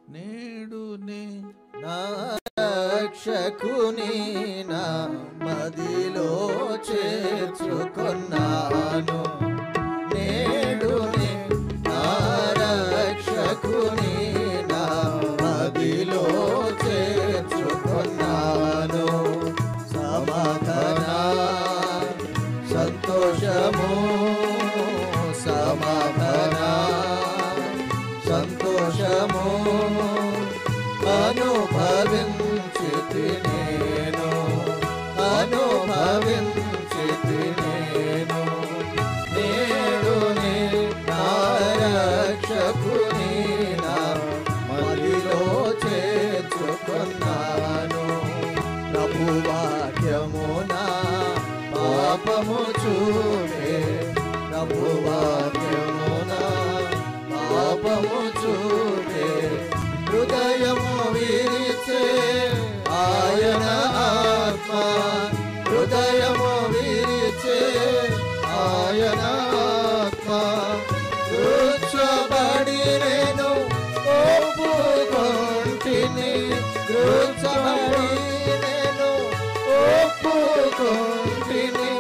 నేడునే నా రక్షకుని నా మదిలో చేర్చుకున్నాను. నేడునే నా రక్షకుని నా మదిలో చేర్చుకున్నాను. సమాధాన సంతోషము సమాధాన సంతోషము అనుభవించితి నేను అనుభవించితి నేను. నేడునే నా రక్షకుని నా మదిలో చేర్చుకున్నాను. ప్రభువాక్యమున పాపము చూడే ప్రభువాక్యమున పాపము చూడే హృదయము విరిచే ఆయన ఆత్మ హృదయము విరిచే ఆయన ఆత్మ కూర్చోబడి నేను ఒప్పుకొంటిని కూర్చోబడి నేను ఒప్పుకొంటిని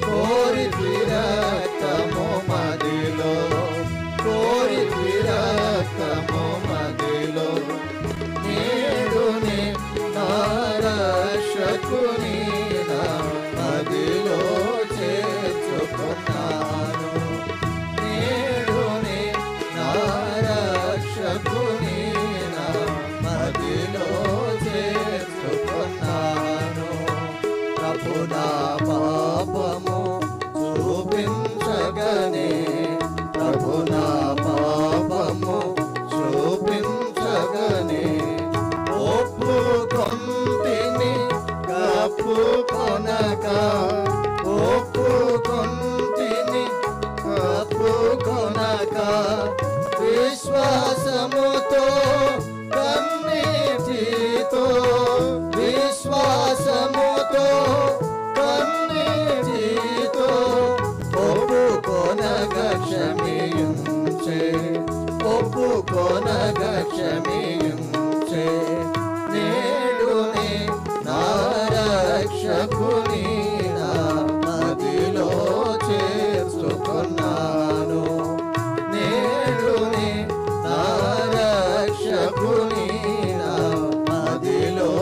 కోరి రక్తము మదిలో కోరి రక్తము మదిలో. నేడునే నా రక్షకుని నా మదిలో చేర్చుకున్నాను. నేడునే నా రక్షకుని నా మదిలో చేర్చుకున్నాను. ప్రభు నా పాపము చూపించగనే ప్రభు నా పాపము చూపించగనే ఒప్పుకొంటిని కప్పుకొనక ఒప్పుకొంటిని కప్పుకొనక విశ్వాసముతో కన్నీటితో విశ్వాసముతో కన్నీటితో ఒప్పుకొనక క్షమించే ఒప్పుకొనక క్షమించే. నేడునే నా రక్షకుని నా మదిలో చేర్చుకున్నాను. నేడునే నా రక్షకుని నా మదిలో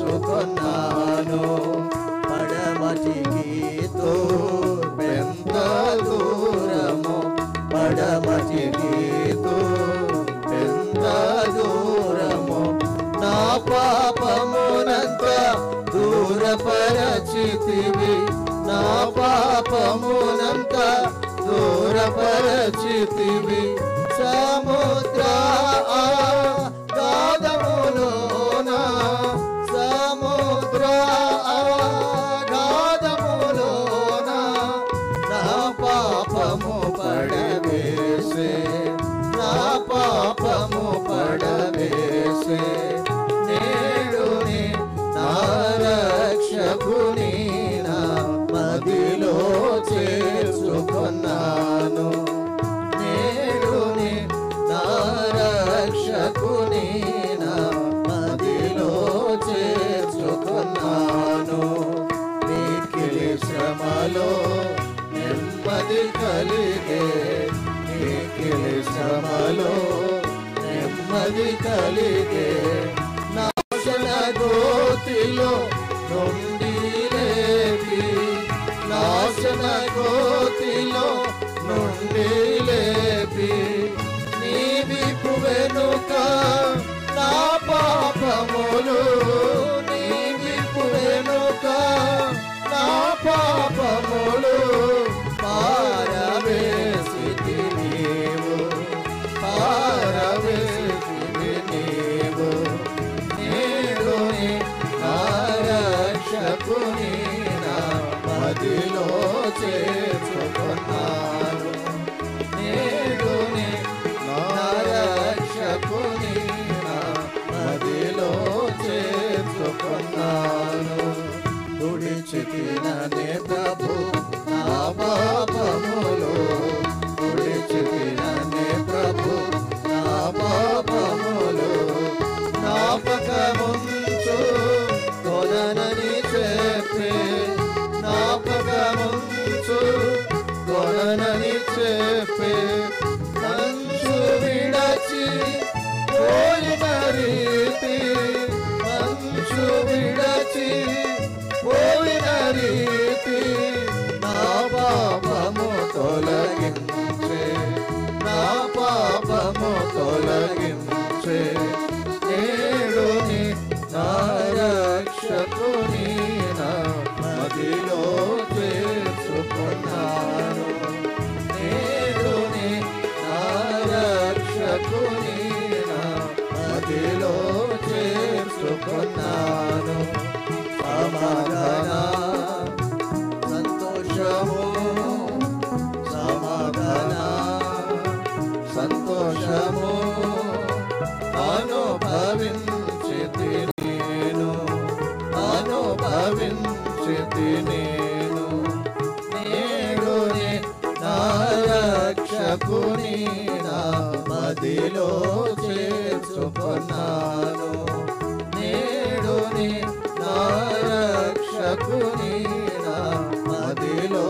చేర్చుకున్నాను. పడమటికితో ఎంత దూరము పడమటికితో ఎంత దూరము నా పాపమునంత దూరపరచితివి నా పాపమునంత దూరపరచితివి. సముద్ర గాధములోన సముద్ర గాధములోన నా పాపము పడవేసే నా పాపము పడవేసే. నేడునే నా రక్షకుని నా మదిలో చేర్చుకున్నాను. నేడునే నా రక్షకుని నా మదిలో చేర్చుకున్నాను. మిక్కిలి శ్రమలో నెమ్మది కలిగే మిక్కిలి శ్రమలో నెమ్మది కలిగే. నాశన గోతిలో నుండి లేపి నాశన గోతిలో నుండి లేపి నీ విపు వెనుక నా పాపములు నీ విపు వెనుక నా పాపములు పారవేసితి నీవు పారవేసితి నీవు. నేడునే నా రక్షకుని నా మదిలో చేర్చుకున్నా నేను నేడునే నా రక్షకుని నా మదిలో చేర్చుకున్నాను. నేడునే నా రక్షకుని నా మదిలో